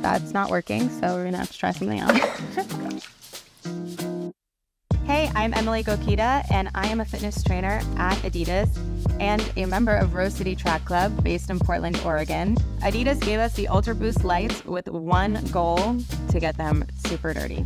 that's not working, so we're gonna have to try something else. Hey, I'm Emily Gokita, and I am a fitness trainer at Adidas and a member of Rose City Track Club based in Portland, Oregon. Adidas gave us the Ultra Boost Lights with one goal: to get them super dirty.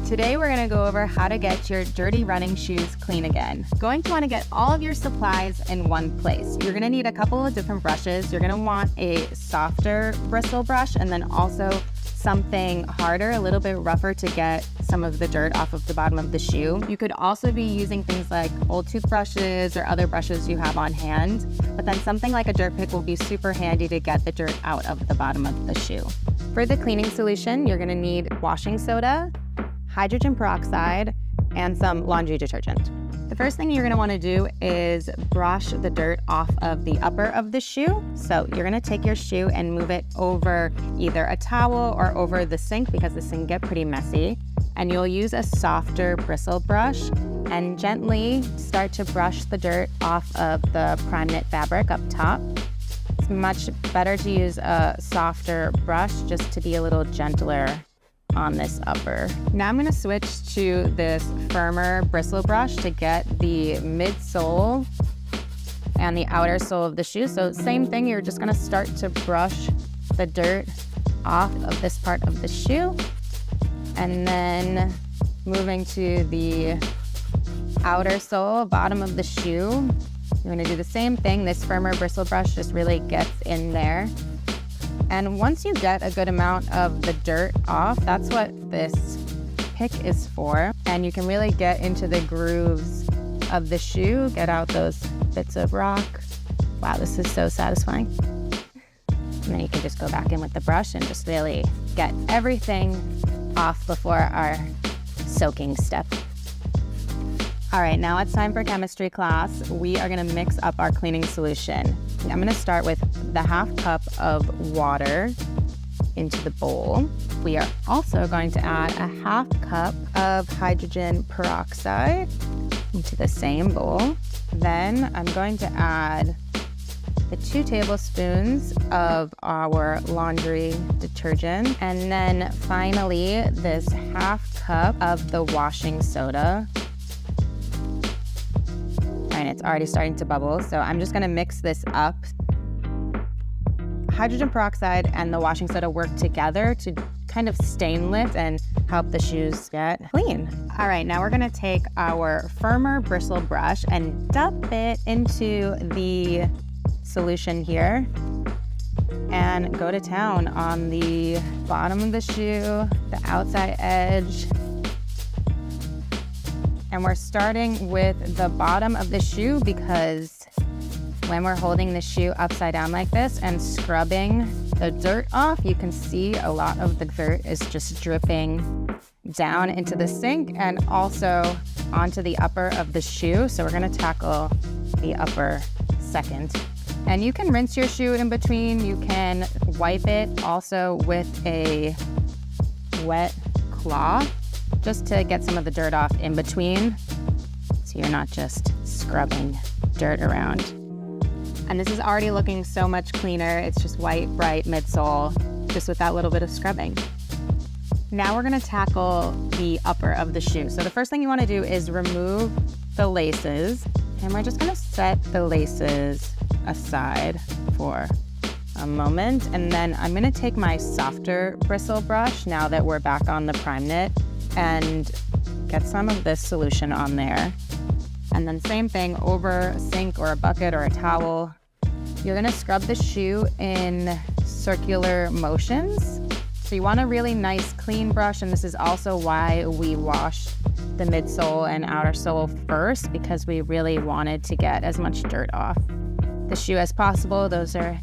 Today we're gonna go over how to get your dirty running shoes clean again. Going to wanna get all of your supplies in one place. You're gonna need a couple of different brushes. You're gonna want a softer bristle brush and then also something harder, a little bit rougher to get some of the dirt off of the bottom of the shoe. You could also be using things like old toothbrushes or other brushes you have on hand, but then something like a dirt pick will be super handy to get the dirt out of the bottom of the shoe. For the cleaning solution, you're gonna need washing soda, hydrogen peroxide, and some laundry detergent. The first thing you're gonna wanna do is brush the dirt off of the upper of the shoe. So you're gonna take your shoe and move it over either a towel or over the sink, because this can get pretty messy. And you'll use a softer bristle brush and gently start to brush the dirt off of the prime knit fabric up top. It's much better to use a softer brush just to be a little gentler on this upper. Now I'm gonna switch to this firmer bristle brush to get the midsole and the outer sole of the shoe. So same thing, you're just gonna start to brush the dirt off of this part of the shoe. And then moving to the outer sole, bottom of the shoe, you're gonna do the same thing. This firmer bristle brush just really gets in there. And once you get a good amount of the dirt off, that's what this pick is for. And you can really get into the grooves of the shoe, get out those bits of rock. Wow, this is so satisfying. And then you can just go back in with the brush and just really get everything off before our soaking step. All right, now it's time for chemistry class. We are gonna mix up our cleaning solution. I'm gonna start with the half cup of water into the bowl. We are also going to add a half cup of hydrogen peroxide into the same bowl. Then I'm going to add the 2 tablespoons of our laundry detergent. And then finally, this half cup of the washing soda. And it's already starting to bubble, so I'm just gonna mix this up. Hydrogen peroxide and the washing soda work together to kind of stain lift and help the shoes get clean. All right, now we're gonna take our firmer bristle brush and dump it into the solution here and go to town on the bottom of the shoe, the outside edge. And we're starting with the bottom of the shoe because when we're holding the shoe upside down like this and scrubbing the dirt off, you can see a lot of the dirt is just dripping down into the sink and also onto the upper of the shoe. So we're gonna tackle the upper second. And you can rinse your shoe in between. You can wipe it also with a wet cloth, just to get some of the dirt off in between, so you're not just scrubbing dirt around. And this is already looking so much cleaner. It's just white, bright midsole, just with that little bit of scrubbing. Now we're gonna tackle the upper of the shoe. So the first thing you wanna do is remove the laces, and we're just gonna set the laces aside for a moment. And then I'm gonna take my softer bristle brush, now that we're back on the prime knit, and get some of this solution on there. And then same thing over a sink or a bucket or a towel. You're gonna scrub the shoe in circular motions. So you want a really nice clean brush, and this is also why we wash the midsole and outer sole first, because we really wanted to get as much dirt off the shoe as possible. Those are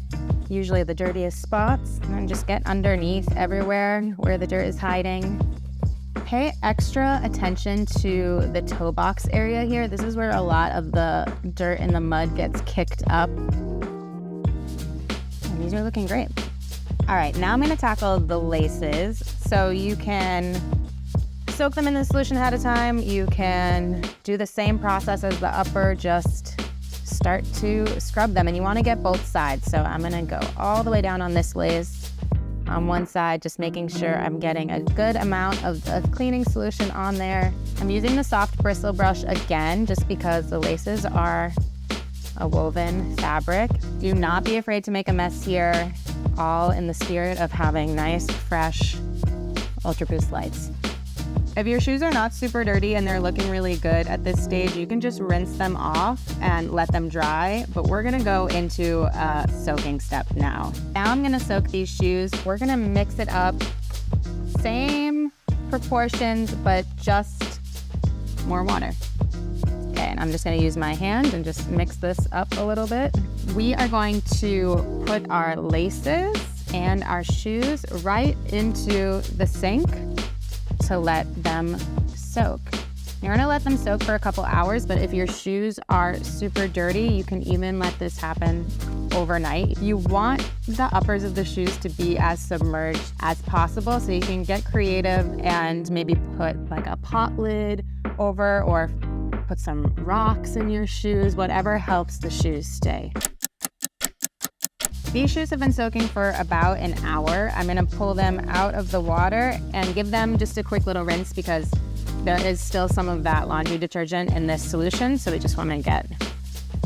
usually the dirtiest spots. And then just get underneath everywhere where the dirt is hiding. Pay extra attention to the toe box area here. This is where a lot of the dirt and the mud gets kicked up. And these are looking great. All right, now I'm gonna tackle the laces. So you can soak them in the solution ahead of time. You can do the same process as the upper, just start to scrub them. And you wanna get both sides. So I'm gonna go all the way down on this lace on one side, just making sure I'm getting a good amount of the cleaning solution on there. I'm using the soft bristle brush again, just because the laces are a woven fabric. Do not be afraid to make a mess here, all in the spirit of having nice, fresh Ultra Boost lights. If your shoes are not super dirty and they're looking really good at this stage, you can just rinse them off and let them dry, but we're gonna go into a soaking step now. Now I'm gonna soak these shoes. We're gonna mix it up, same proportions, but just more water. Okay, and I'm just gonna use my hand and just mix this up a little bit. We are going to put our laces and our shoes right into the sink to let them soak. You're gonna let them soak for a couple hours, but if your shoes are super dirty, you can even let this happen overnight. You want the uppers of the shoes to be as submerged as possible, so you can get creative and maybe put like a pot lid over or put some rocks in your shoes, whatever helps the shoes stay. These shoes have been soaking for about an hour. I'm gonna pull them out of the water and give them just a quick little rinse because there is still some of that laundry detergent in this solution, so we just wanna get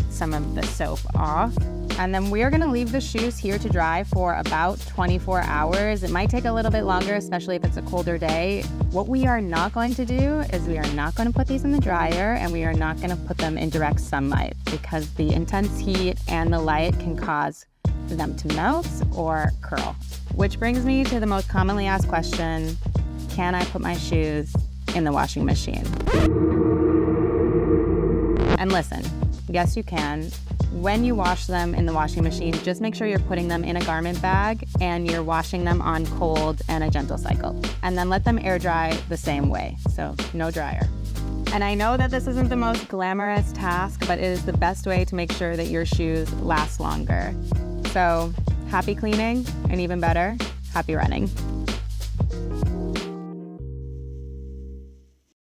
some of the soap off. And then we're gonna leave the shoes here to dry for about 24 hours. It might take a little bit longer, especially if it's a colder day. What we are not going to do is we are not gonna put these in the dryer, and we are not gonna put them in direct sunlight because the intense heat and the light can cause them to melt or curl. Which brings me to the most commonly asked question: can I put my shoes in the washing machine? And listen, yes you can. When you wash them in the washing machine, just make sure you're putting them in a garment bag and you're washing them on cold and a gentle cycle. And then let them air dry the same way, so no dryer. And I know that this isn't the most glamorous task, but it is the best way to make sure that your shoes last longer. So happy cleaning, and even better, happy running.